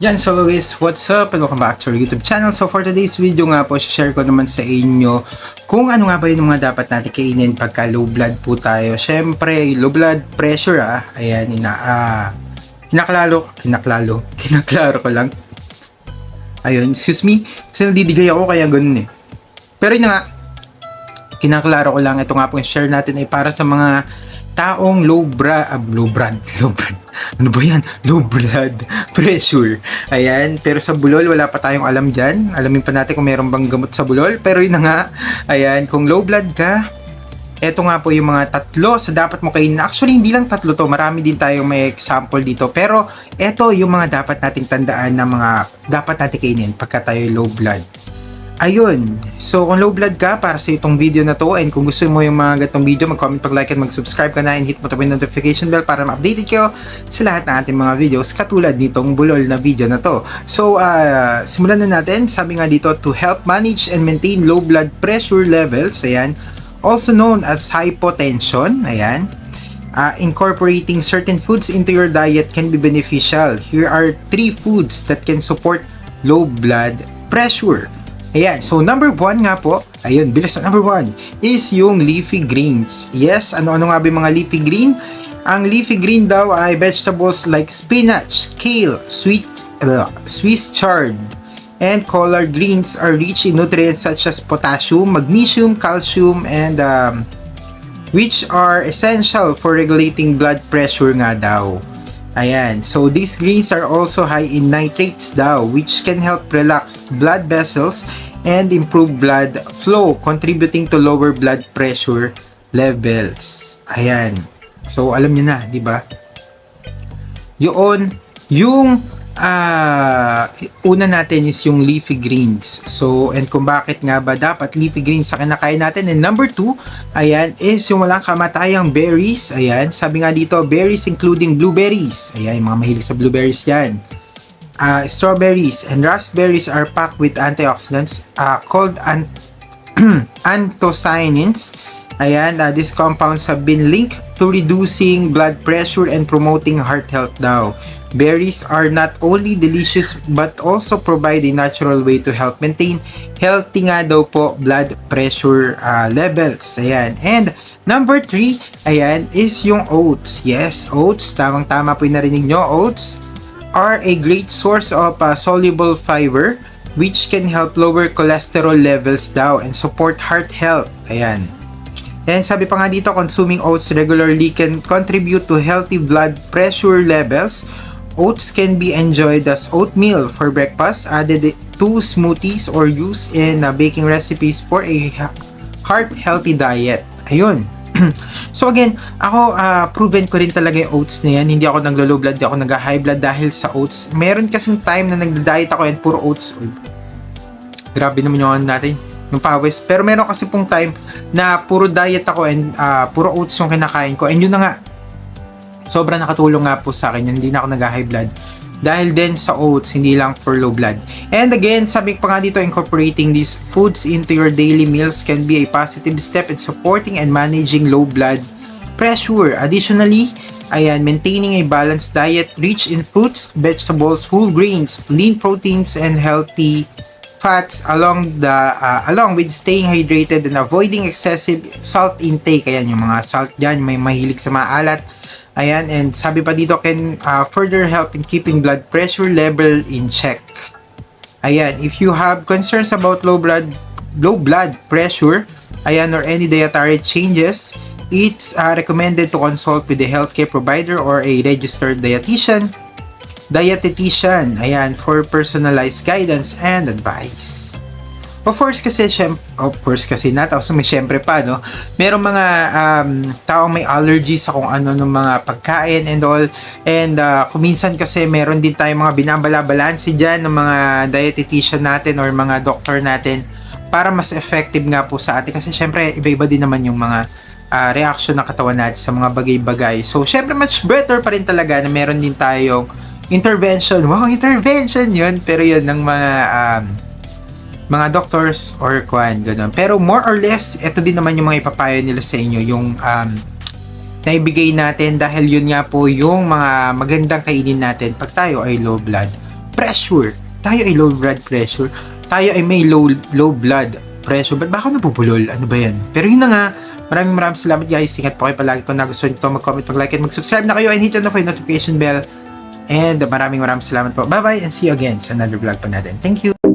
Yan, so guys, what's up and welcome back to our YouTube channel. So for today's video nga po, share ko naman sa inyo kung ano nga ba yung mga dapat natin kainin pagka low blood po tayo. Syempre, low blood pressure ayan, kinaklaro ko lang. Ayun, excuse me, kasi nadidigay ako kaya ganun eh. Pero yun nga, kinaklaro ko lang, ito nga po yung share natin ay para sa mga taong low blood pressure. Ayan, pero sa bulol wala pa tayong alam dyan. Alamin pa natin kung meron bang gamot sa bulol. Pero yun na nga, ayan, kung low blood ka, eto nga po yung mga tatlo sa dapat mo kainin. Actually, hindi lang tatlo to, marami din tayong may example dito. Pero eto yung mga dapat nating tandaan na mga dapat natin kainin pagka tayo low blood. Ayun, so kung low blood ka, para sa itong video na to, and kung gusto mo yung mga ganitong video, mag-comment, mag-like, at mag-subscribe ka na, and hit mo yung notification bell para ma-updated kayo sa lahat ng ating mga videos katulad nitong bulol na video na to. So, simulan na natin. Sabi nga dito, to help manage and maintain low blood pressure levels, ayan, also known as hypotension, ayan, incorporating certain foods into your diet can be beneficial. Here are 3 foods that can support low blood pressure. Ayan, so number 1 nga po, ayun, bilis na number 1, is yung leafy greens. Yes, ano-ano nga ba yung mga leafy green? Ang leafy green daw ay vegetables like spinach, kale, Swiss chard, and collard greens are rich in nutrients such as potassium, magnesium, calcium, and which are essential for regulating blood pressure nga daw. Ayan, so these greens are also high in nitrates daw, which can help relax blood vessels and improve blood flow, contributing to lower blood pressure levels. Ayan, so alam niyo na, di ba? Yun, yung una natin is yung leafy greens. So, and kung bakit nga ba dapat leafy greens sa kinakain natin. And number 2, ayan, is yung walang kamatayang berries. Ayan, sabi nga dito, berries including blueberries. Ayan, mga mahilig sa blueberries yan. Strawberries and raspberries are packed with antioxidants called anthocyanins. Ayan, these compounds have been linked to reducing blood pressure and promoting heart health daw. Berries are not only delicious but also provide a natural way to help maintain healthy nga daw po blood pressure levels. Ayan. And number 3, ayan, is yung oats. Yes, oats. Tamang-tama po yung narinig nyo. Oats are a great source of soluble fiber which can help lower cholesterol levels daw and support heart health. Ayan. And sabi pa nga dito, consuming oats regularly can contribute to healthy blood pressure levels. Oats can be enjoyed as oatmeal for breakfast, added to smoothies, or used in baking recipes for a heart-healthy diet. Ayun. So again, ako proven ko rin talaga yung oats na yan. Hindi ako naglo-low blood, hindi ako nag-high blood dahil sa oats. Meron kasing time na nagda-diet ako and puro oats. Grabe naman yung natin, yung pawis. Pero meron kasi pong time na puro diet ako and puro oats yung kinakain ko. And yun na nga, sobrang nakatulong nga po sa akin, hindi na ako nag-high blood dahil din sa oats, hindi lang for low blood. And again, sabi pa nga dito, incorporating these foods into your daily meals can be a positive step in supporting and managing low blood pressure. Additionally, ayan, maintaining a balanced diet rich in fruits, vegetables, whole grains, lean proteins, and healthy fats along with staying hydrated and avoiding excessive salt intake. Ayan, yung mga salt dyan, may mahilig sa mga alat. Ayan, and sabi pa dito, can further help in keeping blood pressure level in check. Ayan, if you have concerns about low blood pressure, ayan, or any dietary changes, it's recommended to consult with a healthcare provider or a registered dietitian, ayan, for personalized guidance and advice. Of course kasi natapos may syempre pa, no? Merong mga taong may allergies sa kung ano ng mga pagkain and all. And kuminsan kasi meron din tayong mga binabala-balanse dyan ng mga dietitian natin or mga doctor natin para mas effective nga po sa atin. Kasi syempre iba-iba din naman yung mga reaction ng katawan natin sa mga bagay-bagay. So syempre much better pa rin talaga na meron din tayong intervention. Wow, intervention yun. Pero yun ng mga doctors or gano'n. Pero more or less, ito din naman yung mga ipapayo nila sa inyo, yung naibigay natin dahil yun nga po yung mga magandang kainin natin pag tayo ay low blood pressure. Tayo ay low blood pressure. Tayo ay may low blood pressure. Ba't ba ako nabubulol? Ano ba yan? Pero yun na nga. Maraming salamat guys. Ingat po kayo palagi. Kung nagustuhan nyo ito, mag-comment, mag-like, and mag-subscribe na kayo and hit on the notification bell. And maraming salamat po. Bye-bye and see you again sa another vlog pa natin. Thank you!